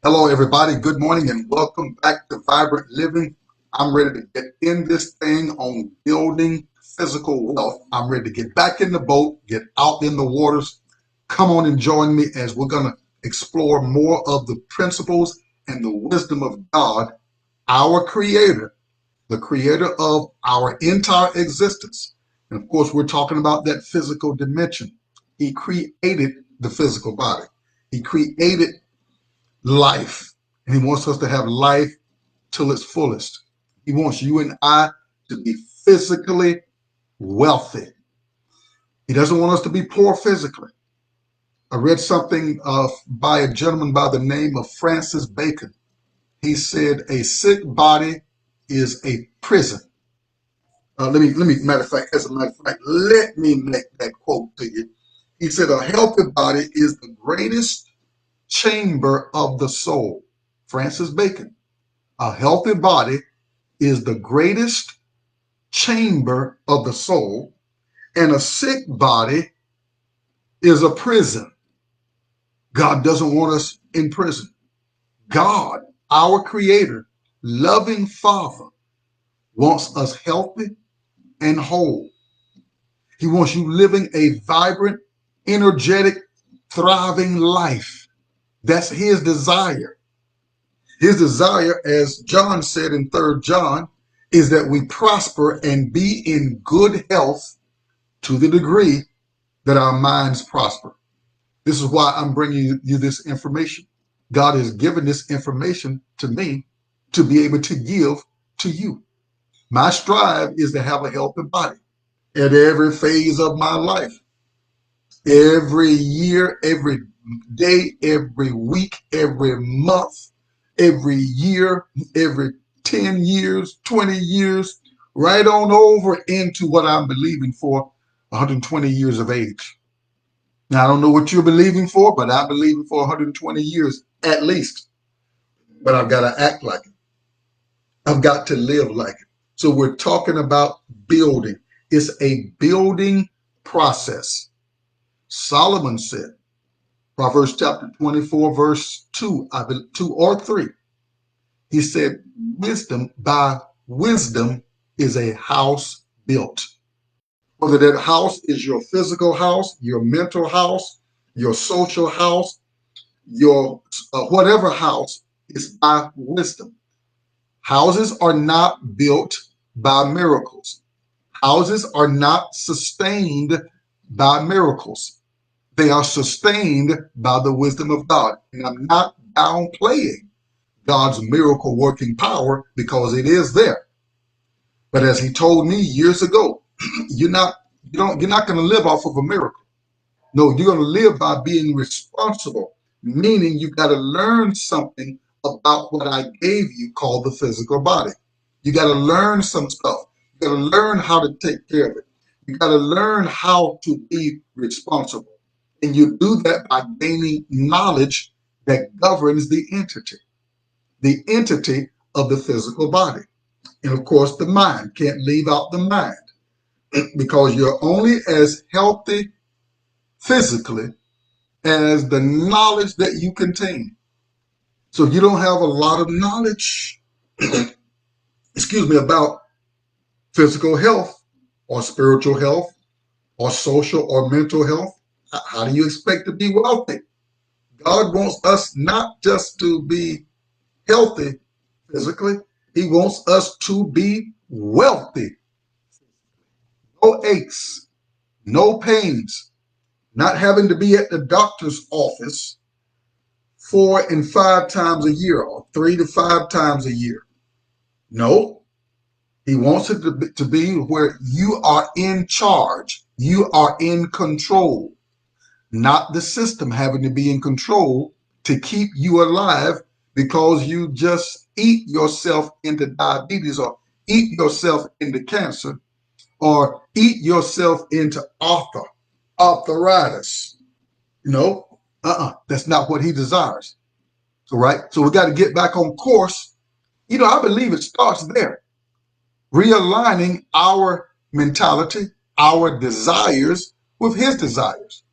Hello, everybody. Good morning and welcome back to Vibrant Living. I'm ready to get in this thing on building physical wealth. I'm ready to get back in the boat, get out in the waters. Come on and join me as we're going to explore more of the principles and the wisdom of God, our Creator, the Creator of our entire existence. And of course, we're talking about that physical dimension. He created the physical body. He created life. And he wants us to have life till its fullest. He wants you and I to be physically wealthy. He doesn't want us to be poor physically. I read something by a gentleman by the name of Francis Bacon. He said, a sick body is a prison. As a matter of fact, let me make that quote to you. He said, a healthy body is the greatest chamber of the soul. Francis Bacon. A healthy body is the greatest chamber of the soul, and a sick body is a prison. God doesn't want us in prison. God, our Creator, loving Father, wants us healthy and whole. He wants you living a vibrant, energetic, thriving life. That's His desire. His desire, as John said in 3 John, is that we prosper and be in good health to the degree that our minds prosper. This is why I'm bringing you this information. God has given this information to me to be able to give to you. My strive is to have a healthy body at every phase of my life, every year, every day, every week, every month, every year, every 10 years, 20 years, right on over into what I'm believing for 120 years of age. Now, I don't know what you're believing for, but I'm believing for 120 years at least. But I've got to act like it. I've got to live like it. So we're talking about building. It's a building process. Solomon said, Proverbs chapter 24, verse 2, 2 or 3. He said, by wisdom is a house built. Whether that house is your physical house, your mental house, your social house, your whatever house, is by wisdom. Houses are not built by miracles. Houses are not sustained by miracles. They are sustained by the wisdom of God. And I'm not downplaying God's miracle working power because it is there. But as he told me years ago, you're not going to live off of a miracle. No, you're going to live by being responsible, meaning you've got to learn something about what I gave you called the physical body. You got to learn some stuff. You got to learn how to take care of it. You got to learn how to be responsible. And you do that by gaining knowledge that governs the entity of the physical body. And of course, the mind. Can't leave out the mind because you're only as healthy physically as the knowledge that you contain. So if you don't have a lot of knowledge, about physical health or spiritual health or social or mental health, how do you expect to be wealthy? God wants us not just to be healthy physically, He wants us to be wealthy. No aches, no pains, not having to be at the doctor's office 4 and 5 times a year or 3 to 5 times a year. No, He wants it to be where you are in charge. You are in control, not the system having to be in control to keep you alive because you just eat yourself into diabetes or eat yourself into cancer or eat yourself into arthritis. That's not what He desires. So we got to get back on course. I believe it starts there. Realigning our mentality, our desires with His desires.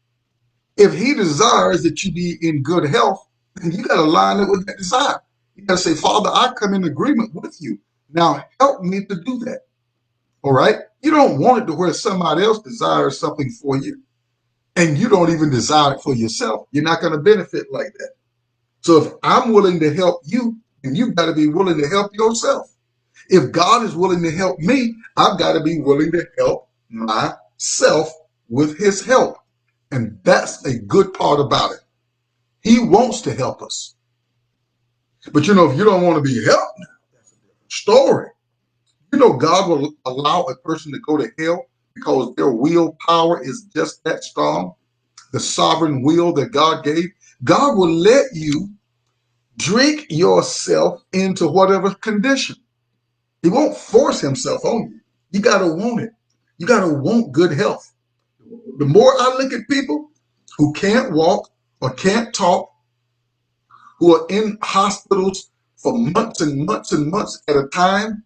If He desires that you be in good health, then you got to line up with that desire. You got to say, Father, I come in agreement with you. Now help me to do that. All right? You don't want it to where somebody else desires something for you and you don't even desire it for yourself. You're not going to benefit like that. So if I'm willing to help you, then you've got to be willing to help yourself. If God is willing to help me, I've got to be willing to help myself with his help. And that's a good part about it. He wants to help us. But if you don't want to be helped, that's a different story. God will allow a person to go to hell because their willpower is just that strong. The sovereign will that God gave. God will let you drink yourself into whatever condition. He won't force himself on you. You got to want it. You got to want good health. The more I look at people who can't walk or can't talk, who are in hospitals for months and months and months at a time,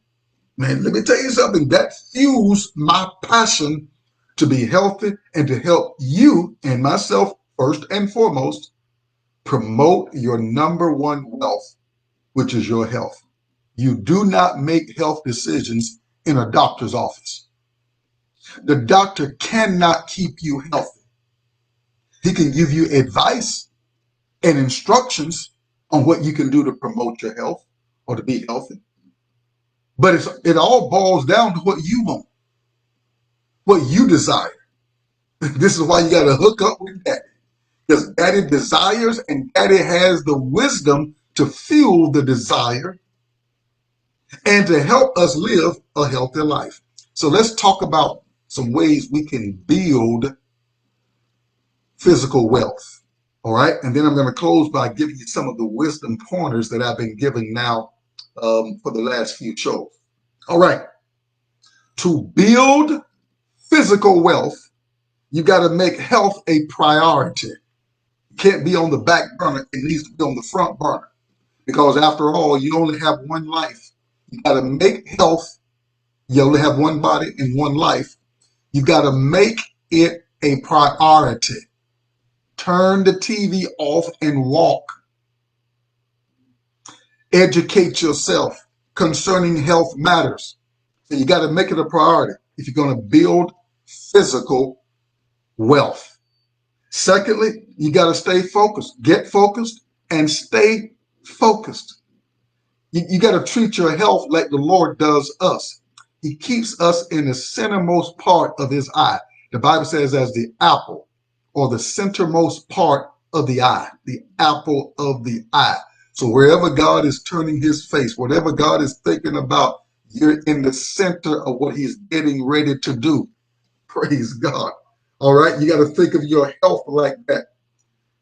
man, let me tell you something. That fuels my passion to be healthy and to help you and myself, first and foremost, promote your number one wealth, which is your health. You do not make health decisions in a doctor's office. The doctor cannot keep you healthy. He can give you advice and instructions on what you can do to promote your health or to be healthy. But it all boils down to what you want, what you desire. This is why you got to hook up with Daddy. Because Daddy desires and Daddy has the wisdom to fuel the desire and to help us live a healthy life. So let's talk about some ways we can build physical wealth. All right. And then I'm going to close by giving you some of the wisdom pointers that I've been giving now for the last few shows. All right. To build physical wealth, you got to make health a priority. It can't be on the back burner. It needs to be on the front burner. Because after all, you only have one life. You got to make health. You only have one body and one life. You got to make it a priority. Turn the TV off and walk. Educate yourself concerning health matters. So you got to make it a priority if you're going to build physical wealth. Secondly, you got to stay focused. Get focused and stay focused. You got to treat your health like the Lord does us. He keeps us in the centermost part of his eye. The Bible says as the apple or the centermost part of the eye, the apple of the eye. So wherever God is turning his face, whatever God is thinking about, you're in the center of what he's getting ready to do. Praise God. All right. You got to think of your health like that.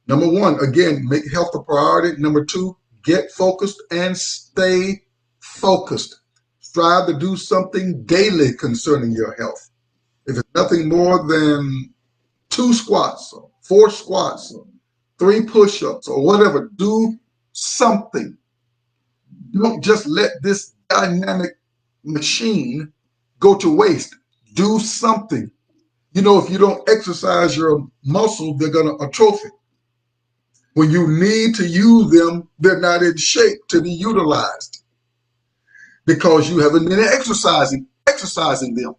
Number one, again, make health a priority. Number two, get focused and stay focused. Strive to do something daily concerning your health. If it's nothing more than 2 squats or 4 squats or 3 push-ups or whatever, do something. Don't just let this dynamic machine go to waste. Do something. If you don't exercise your muscles, they're going to atrophy. When you need to use them, they're not in shape to be utilized because you haven't been exercising them.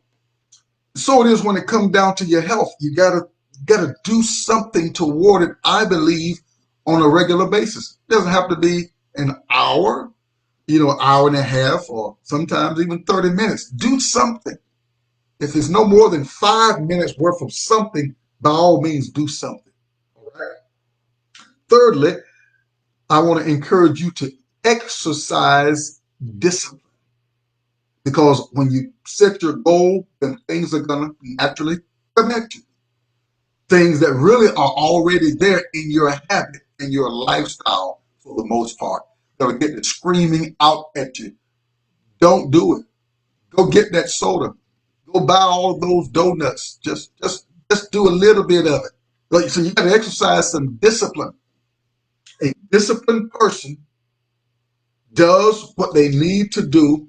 So it is when it comes down to your health. You gotta do something toward it, I believe, on a regular basis. It doesn't have to be an hour, hour and a half, or sometimes even 30 minutes. Do something. If it's no more than 5 minutes worth of something, by all means, do something. All right. Thirdly, I want to encourage you to exercise discipline. Because when you set your goal, then things are going to naturally connect you. Things that really are already there in your habit, in your lifestyle, for the most part. They'll get it screaming out at you. Don't do it. Go get that soda. Go buy all those donuts. Just do a little bit of it. So you got to exercise some discipline. A disciplined person does what they need to do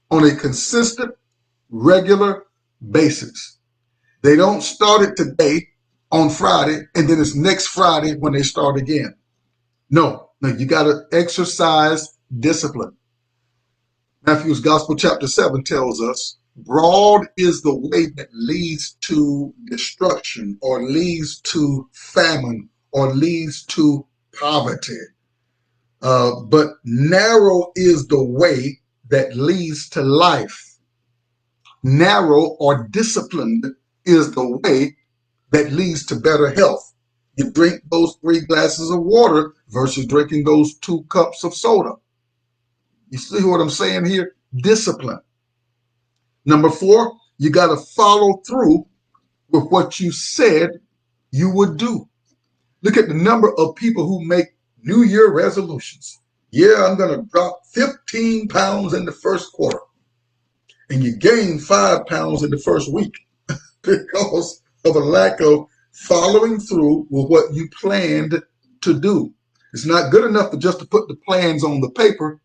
on a consistent, regular basis. They don't start it today on Friday, and then it's next Friday when they start again. No, no, you got to exercise discipline. Matthew's Gospel, chapter 7, tells us broad is the way that leads to destruction, or leads to famine, or leads to poverty. But narrow is the way that leads to life. Narrow or disciplined is the way that leads to better health. You drink those 3 glasses of water versus drinking those 2 cups of soda. You see what I'm saying here? Discipline. Number 4, you got to follow through with what you said you would do. Look at the number of people who make New Year resolutions. Yeah, I'm going to drop 15 pounds in the first quarter. And you gain 5 pounds in the first week because of a lack of following through with what you planned to do. It's not good enough just to put the plans on the paper.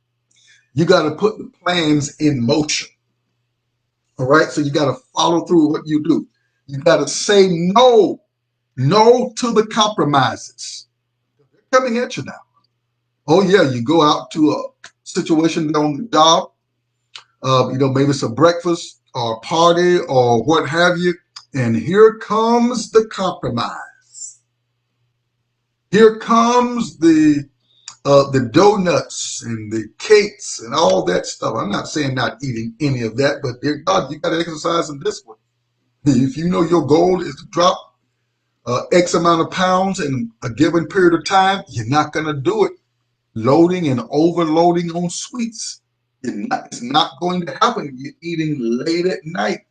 You got to put the plans in motion. All right. So you got to follow through what you do. You got to say no to the compromises. They're coming at you now. Oh yeah, you go out to a situation on the job. Maybe it's a breakfast or a party or what have you, and here comes the compromise. Here comes the donuts and the cakes and all that stuff. I'm not saying not eating any of that, but dear God, you got to exercise some discipline. If you know your goal is to drop X amount of pounds in a given period of time, you're not going to do it loading and overloading on sweets. It's not going to happen. You're eating late at night,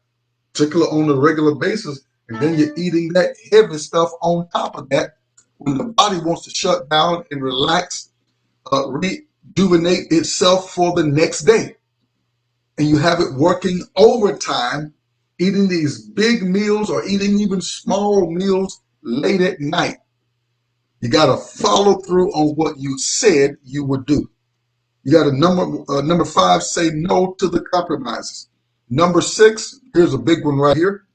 particularly on a regular basis, and then you're eating that heavy stuff on top of that when the body wants to shut down and relax, rejuvenate itself for the next day. And you have it working overtime, eating these big meals or eating even small meals late at night. You got to follow through on what you said you would do. You got to number 5, say no to the compromises. Number 6, here's a big one right here.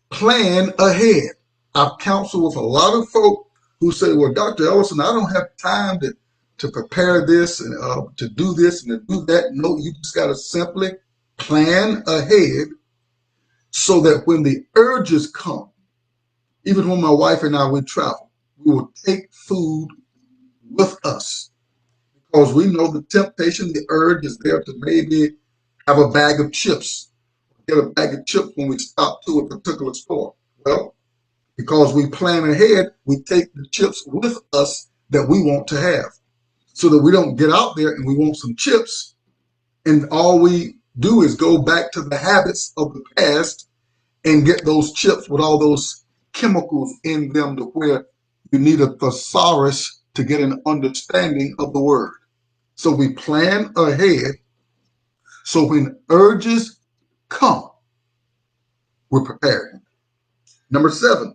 Plan ahead. I've counseled with a lot of folk who say, well, Dr. Ellison, I don't have time to prepare this and to do this and to do that. No, you just got to simply plan ahead so that when the urges come, even when my wife and I would travel, we will take food with us because we know the temptation, the urge is there to maybe have a bag of chips, get a bag of chips when we stop to a particular store. Well, because we plan ahead, we take the chips with us that we want to have so that we don't get out there and we want some chips and all we do is go back to the habits of the past and get those chips with all those chemicals in them to where you need a thesaurus to get an understanding of the word. So we plan ahead so when urges come, we're prepared. Number 7,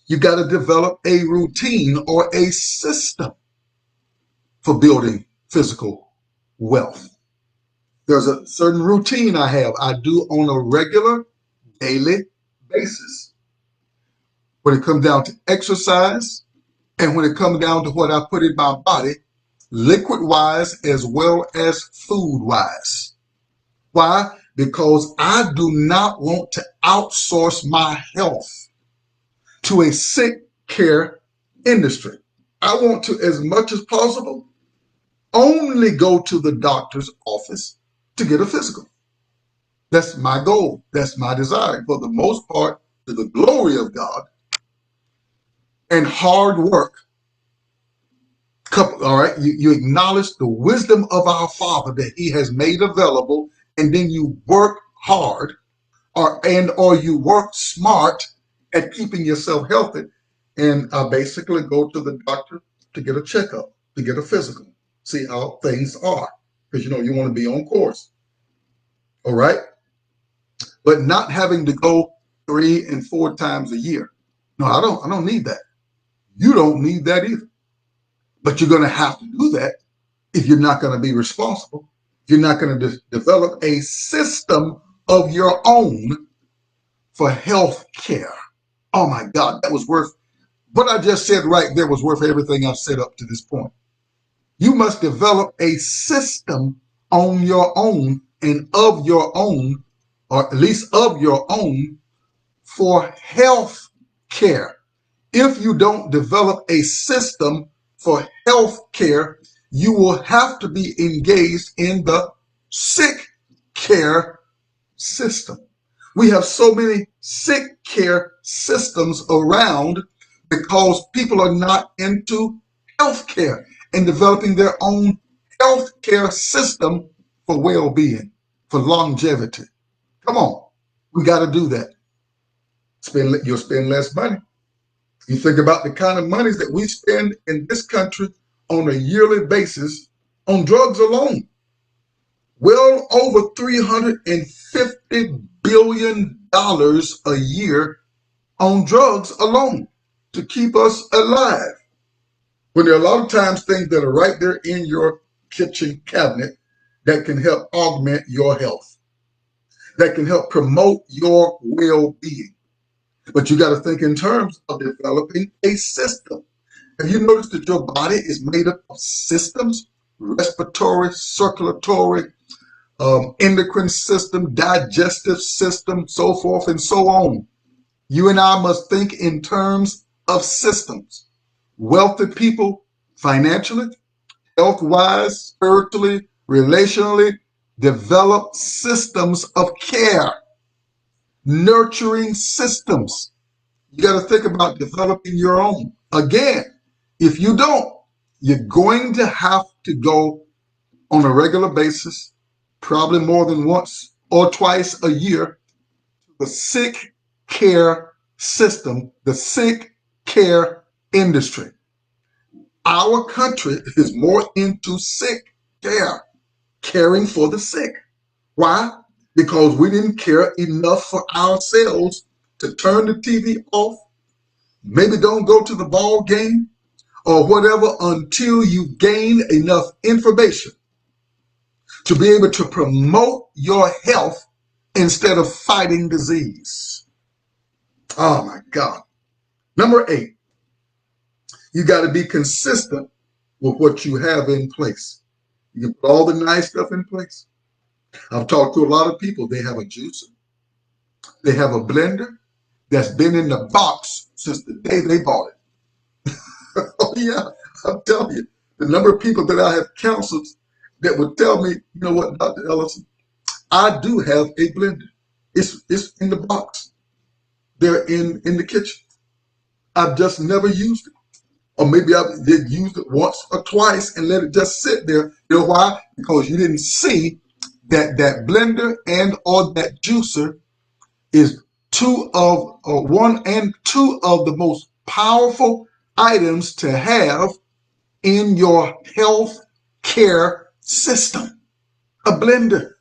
you got to develop a routine or a system for building physical wealth. There's a certain routine I do on a regular daily basis. When it comes down to exercise and when it comes down to what I put in my body, liquid-wise as well as food-wise. Why? Because I do not want to outsource my health to a sick care industry. I want to, as much as possible, only go to the doctor's office to get a physical. That's my goal. That's my desire. For the most part, to the glory of God and hard work. All right, you acknowledge the wisdom of our Father that He has made available, and then you work hard, or you work smart at keeping yourself healthy. And I basically go to the doctor to get a checkup, to get a physical, see how things are, because you want to be on course. All right, but not having to go 3 and 4 times a year. No, I don't need that. You don't need that either. But you're going to have to do that if you're not going to be responsible. If you're not going to develop a system of your own for health care. Oh my God, that was worth What I just said right there was worth everything I've said up to this point. You must develop a system on your own and of your own, or at least of your own, for health care. If you don't develop a system for health care, you will have to be engaged in the sick care system. We have so many sick care systems around because people are not into health care and developing their own health care system for well-being, for longevity. Come on, we got to do that. You'll spend less money. You think about the kind of monies that we spend in this country on a yearly basis on drugs alone. Well over $350 billion a year on drugs alone to keep us alive. When there are a lot of times things that are right there in your kitchen cabinet that can help augment your health, that can help promote your well-being. But you got to think in terms of developing a system. Have you noticed that your body is made up of systems? Respiratory, circulatory, endocrine system, digestive system, so forth and so on. You and I must think in terms of systems. Wealthy people, financially, health-wise, spiritually, relationally, develop systems of care, nurturing systems. You got to think about developing your own. Again, if you don't, you're going to have to go on a regular basis, probably more than once or twice a year, to the sick care system, the sick care industry. Our country is more into sick care, caring for the sick. Why? Because we didn't care enough for ourselves to turn the TV off, maybe don't go to the ball game or whatever until you gain enough information to be able to promote your health instead of fighting disease. Oh my God. Number 8, you got to be consistent with what you have in place. You can put all the nice stuff in place. I've talked to a lot of people. They have a juicer. They have a blender that's been in the box since the day they bought it. Oh yeah, I'm telling you, the number of people that I have counseled that would tell me, you know what, Dr. Ellison, I do have a blender. It's in the box. They're in the kitchen. I've just never used it. Or maybe I did use it once or twice and let it just sit there. You know why? Because you didn't see that that blender and or that juicer is one and two of the most powerful items to have in your health care system. A blender.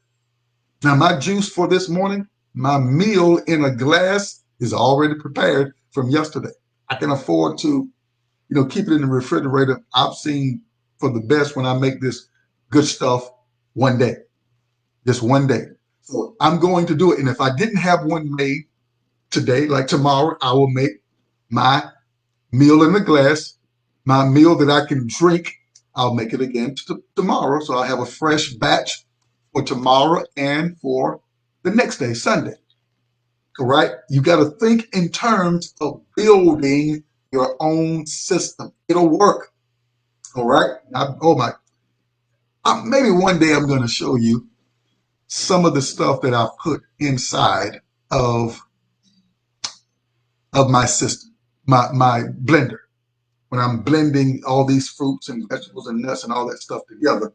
Now my juice for this morning, my meal in a glass is already prepared from yesterday. I can afford to, keep it in the refrigerator. I've seen for the best when I make this good stuff one day, just one day. So I'm going to do it. And if I didn't have one made today, like tomorrow, I will make my meal in a glass, my meal that I can drink. I'll make it again tomorrow. So I'll have a fresh batch for tomorrow and for the next day, Sunday. All right. You got to think in terms of building your own system. It'll work. All right. Maybe one day I'm going to show you some of the stuff that I've put inside of my system, my blender. When I'm blending all these fruits and vegetables and nuts and all that stuff together,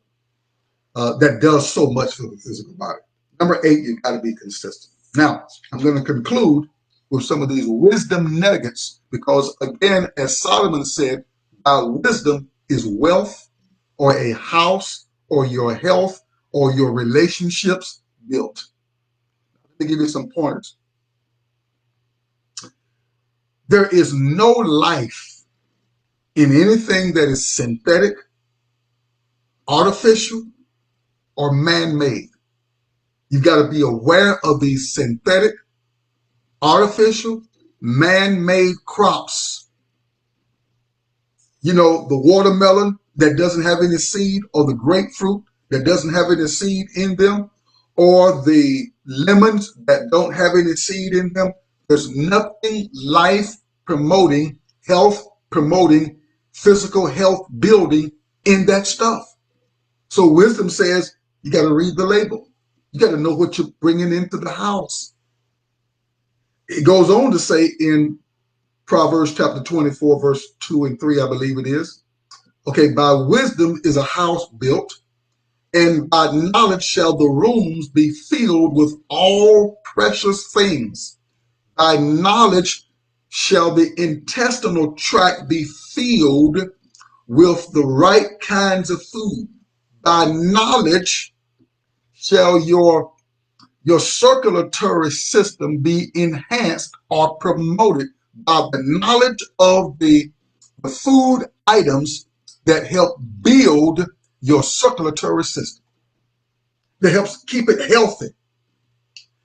that does so much for the physical body. Number 8, you got to be consistent. Now, I'm going to conclude with some of these wisdom nuggets because, again, as Solomon said, our wisdom is wealth or a house or your health or your relationships built. Let me give you some pointers. There is no life in anything that is synthetic, artificial, or man-made. You've got to be aware of these synthetic, artificial, man-made crops The watermelon that doesn't have any seed, or the grapefruit that doesn't have any seed in them, or the lemons that don't have any seed in them. There's nothing life promoting, health promoting, physical health building in that stuff. So wisdom says you got to read the label. You got to know what you're bringing into the house. It goes on to say in Proverbs chapter 24, verse 2 and 3, I believe it is. Okay, by wisdom is a house built, and by knowledge shall the rooms be filled with all precious things. By knowledge shall the intestinal tract be filled with the right kinds of food. By knowledge shall your circulatory system be enhanced or promoted by the knowledge of the food items that help build your circulatory system, that helps keep it healthy.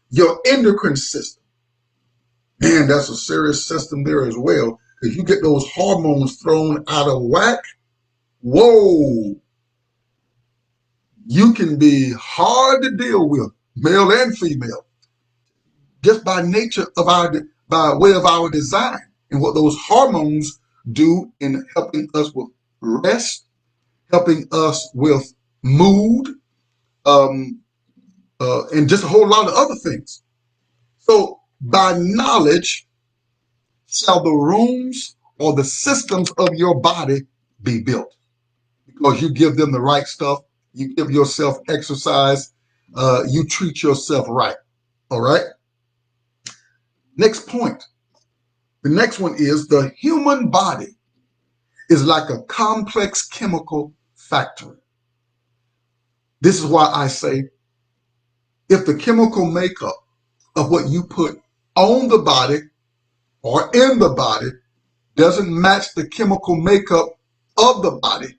Your endocrine system, man, that's a serious system there as well. If you get those hormones thrown out of whack, whoa, you can be hard to deal with, male and female, just by nature of by way of our design and what those hormones do in helping us with rest, helping us with mood, and just a whole lot of other things. So by knowledge shall the rooms or the systems of your body be built, because you give them the right stuff, you give yourself exercise, you treat yourself right. All right. Next point. The next one is the human body is like a complex chemical factory. This is why I say, if the chemical makeup of what you put on the body or in the body doesn't match the chemical makeup of the body,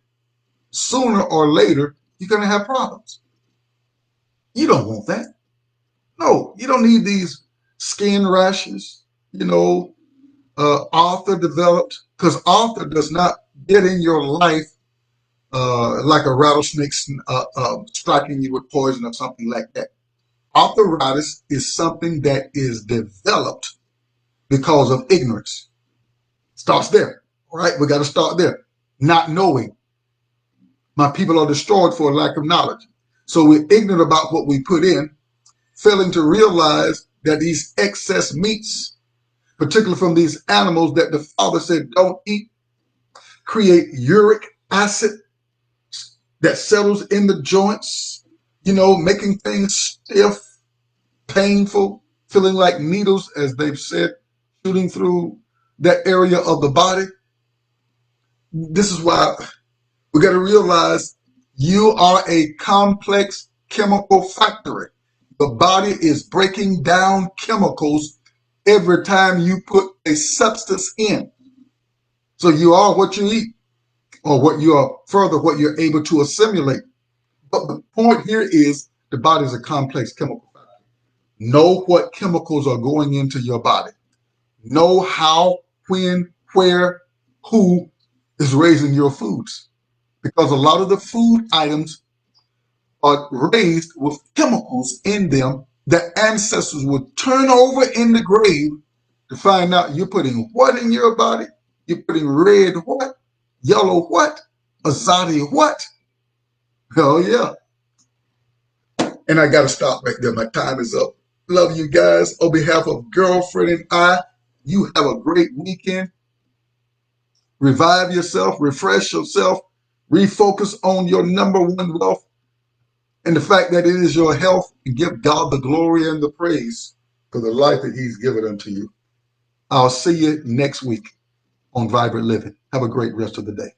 sooner or later, you're going to have problems. You don't want that. No, you don't need these skin rashes, Arthur developed, because Arthur does not get in your life like a rattlesnake striking you with poison or something like that. Arthritis is something that is developed because of ignorance. Starts there, all right? We got to start there. Not knowing. My people are destroyed for a lack of knowledge. So we're ignorant about what we put in, failing to realize that these excess meats, particularly from these animals that the Father said don't eat, create uric acid that settles in the joints, making things stiff, painful, feeling like needles, as they've said, shooting through that area of the body. This is why we got to realize you are a complex chemical factory. The body is breaking down chemicals every time you put a substance in. So you are what you eat, or what you're able to assimilate. But the point here is the body is a complex chemical factory. Know what chemicals are going into your body. Know how, when, where, who is raising your foods. Because a lot of the food items are raised with chemicals in them that ancestors would turn over in the grave to find out you're putting what in your body? You're putting red what? Yellow what? Azadi what? Oh, yeah. And I got to stop right there. My time is up. Love you guys. On behalf of girlfriend and I, you have a great weekend. Revive yourself, refresh yourself, refocus on your number one wealth and the fact that it is your health, and give God the glory and the praise for the life that He's given unto you. I'll see you next week on Vibrant Living. Have a great rest of the day.